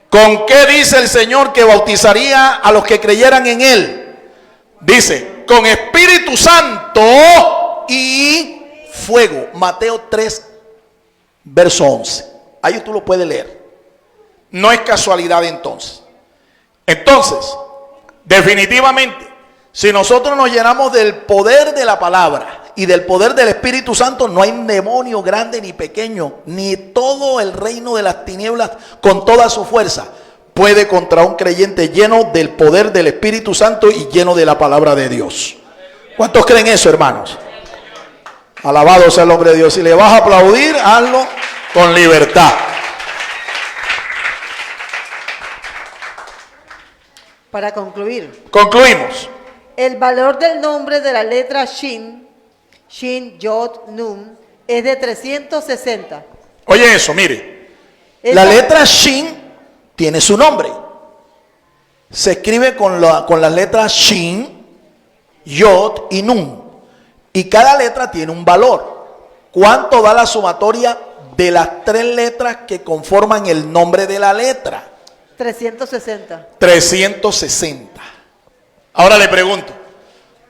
¿Con qué dice el Señor que bautizaría a los que creyeran en Él? Dice, con Espíritu Santo y fuego. Mateo 3, verso 11. Ahí tú lo puedes leer. No es casualidad entonces. Entonces, definitivamente, si nosotros nos llenamos del poder de la palabra y del poder del Espíritu Santo, no hay demonio grande ni pequeño, ni todo el reino de las tinieblas con toda su fuerza puede contra un creyente lleno del poder del Espíritu Santo y lleno de la palabra de Dios. ¿Cuántos creen eso, hermanos? Alabado sea el nombre de Dios. Si le vas a aplaudir, hazlo con libertad. Para concluir, Concluimos. el valor del nombre de la letra Shin, Yod, Nun, es de 360. Oye eso, mire. La letra Shin tiene su nombre. Se escribe con las letras Shin, Yod y Nun. Y cada letra tiene un valor. ¿Cuánto da la sumatoria de las 3 letras que conforman el nombre de la letra? 360. 360. Ahora le pregunto,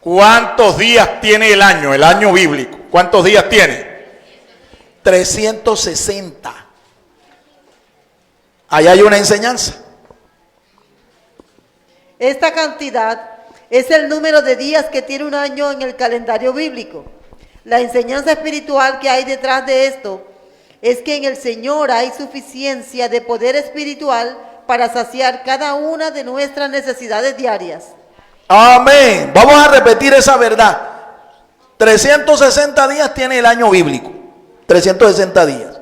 ¿cuántos días tiene el año bíblico? ¿Cuántos días tiene? 360. Ahí hay una enseñanza. Esta cantidad es el número de días que tiene un año en el calendario bíblico. La enseñanza espiritual que hay detrás de esto es que en el Señor hay suficiencia de poder espiritual para saciar cada una de nuestras necesidades diarias. Amén. Vamos a repetir esa verdad. 360 días tiene el año bíblico. 360 días.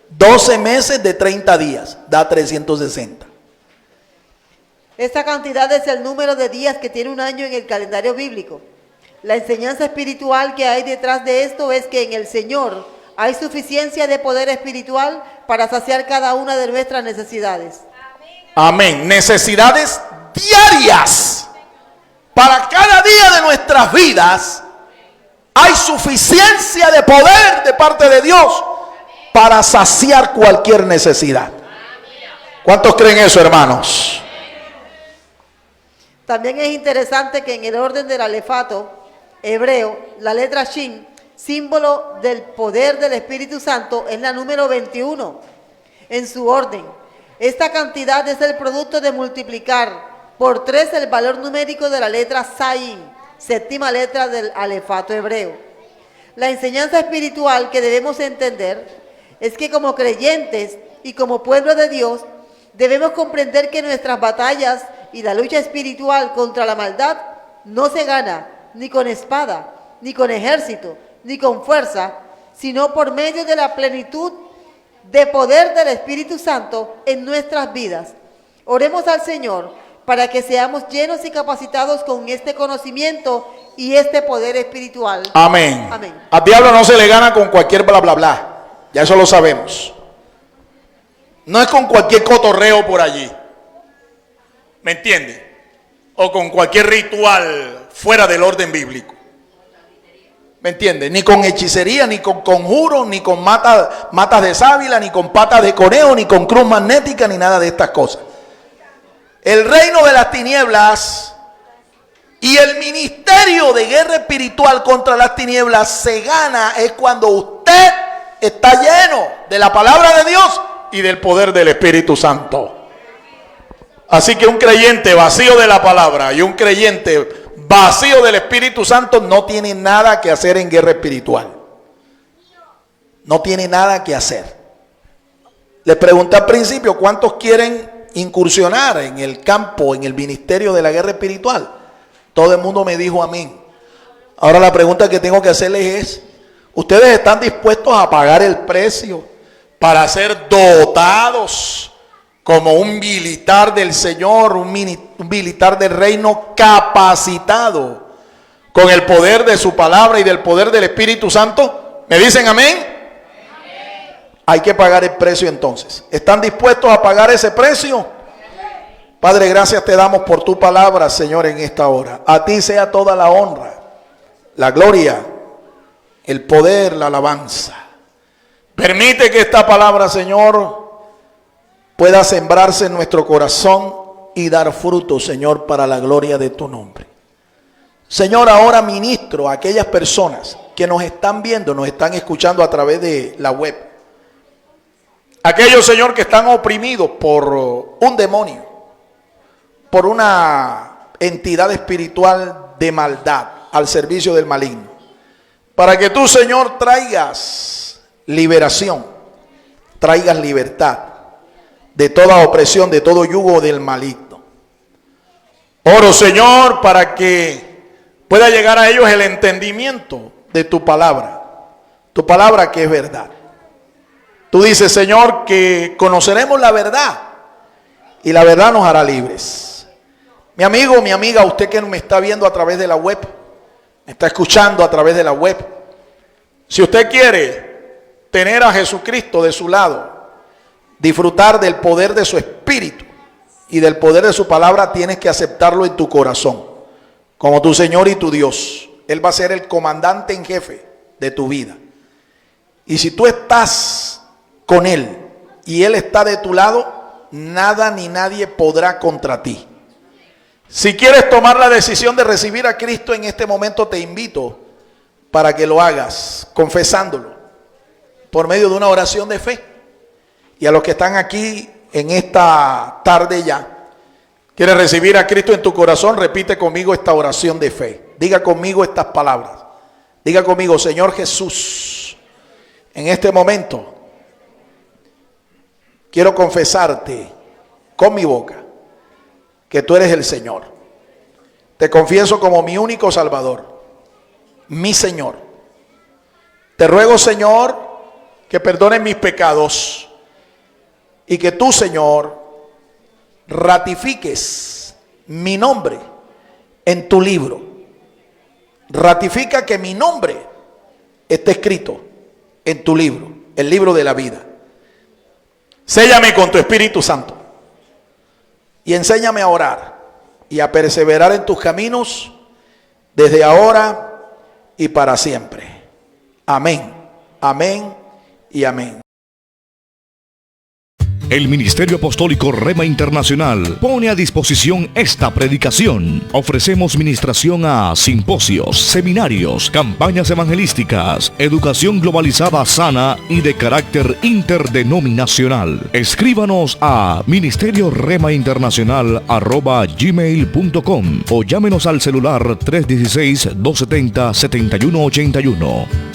12 meses de 30 días. Da 360. Esta cantidad es el número de días que tiene un año en el calendario bíblico. La enseñanza espiritual que hay detrás de esto es que en el Señor hay suficiencia de poder espiritual para saciar cada una de nuestras necesidades. Amén. Necesidades diarias. Para cada día de nuestras vidas hay suficiencia de poder de parte de Dios para saciar cualquier necesidad. ¿Cuántos creen eso, hermanos? También es interesante que en el orden del alefato hebreo, la letra Shin, símbolo del poder del Espíritu Santo, es la número 21 en su orden. Esta cantidad es el producto de multiplicar por 3 el valor numérico de la letra Zayin, séptima letra del alefato hebreo. La enseñanza espiritual que debemos entender es que como creyentes y como pueblo de Dios, debemos comprender que nuestras batallas y la lucha espiritual contra la maldad no se gana ni con espada, ni con ejército, ni con fuerza, sino por medio de la plenitud de poder del Espíritu Santo en nuestras vidas. Oremos al Señor para que seamos llenos y capacitados con este conocimiento y este poder espiritual. Amén. Amén. Al diablo no se le gana con cualquier bla bla bla. Ya eso lo sabemos. No es con cualquier cotorreo por allí. ¿Me entiende? O con cualquier ritual fuera del orden bíblico. ¿Me entiendes? Ni con hechicería, ni con conjuros, ni con matas de sábila, ni con patas de conejo, ni con cruz magnética, ni nada de estas cosas. El reino de las tinieblas y el ministerio de guerra espiritual contra las tinieblas se gana es cuando usted está lleno de la palabra de Dios y del poder del Espíritu Santo. Así que un creyente vacío de la palabra y un creyente vacío del Espíritu Santo no tiene nada que hacer en guerra espiritual. No tiene nada que hacer. Les pregunté al principio, ¿cuántos quieren incursionar en el campo, en el ministerio de la guerra espiritual? Todo el mundo me dijo amén. Ahora la pregunta que tengo que hacerles es, ¿ustedes están dispuestos a pagar el precio para ser dotados como un militar del Señor, un militar del reino capacitado con el poder de su palabra y del poder del Espíritu Santo? ¿Me dicen amén? Amén. Hay que pagar el precio entonces. ¿Están dispuestos a pagar ese precio? Padre, gracias te damos por tu palabra, Señor, en esta hora. A ti sea toda la honra, la gloria, el poder, la alabanza. Permite que esta palabra, Señor, pueda sembrarse en nuestro corazón y dar fruto, Señor, para la gloria de tu nombre. Señor, ahora ministro a aquellas personas que nos están viendo, nos están escuchando a través de la web. Aquellos, Señor, que están oprimidos por un demonio, por una entidad espiritual de maldad al servicio del maligno. Para que tú, Señor, traigas liberación, traigas libertad de toda opresión, de todo yugo del maligno. Oro, Señor, para que pueda llegar a ellos el entendimiento de tu palabra que es verdad. Tú dices, Señor, que conoceremos la verdad y la verdad nos hará libres. Mi amigo, mi amiga, usted que me está viendo a través de la web, me está escuchando a través de la web, si usted quiere tener a Jesucristo de su lado, disfrutar del poder de su espíritu y del poder de su palabra, tienes que aceptarlo en tu corazón como tu Señor y tu Dios. Él va a ser el comandante en jefe de tu vida. Y si tú estás con Él y Él está de tu lado, nada ni nadie podrá contra ti. Si quieres tomar la decisión de recibir a Cristo en este momento, te invito para que lo hagas confesándolo por medio de una oración de fe. Y a los que están aquí en esta tarde ya, quieres recibir a Cristo en tu corazón, repite conmigo esta oración de fe. Diga conmigo estas palabras. Diga conmigo, Señor Jesús, en este momento quiero confesarte con mi boca que tú eres el Señor. Te confieso como mi único Salvador, mi Señor. Te ruego, Señor, que perdones mis pecados y que tú, Señor, ratifiques mi nombre en tu libro. Ratifica que mi nombre esté escrito en tu libro, el libro de la vida. Séllame con tu Espíritu Santo y enséñame a orar y a perseverar en tus caminos desde ahora y para siempre. Amén, amén y amén. El Ministerio Apostólico Rema Internacional pone a disposición esta predicación. Ofrecemos ministración a simposios, seminarios, campañas evangelísticas, educación globalizada sana y de carácter interdenominacional. Escríbanos a ministerioremainternacional@gmail.com o llámenos al celular 316-270-7181.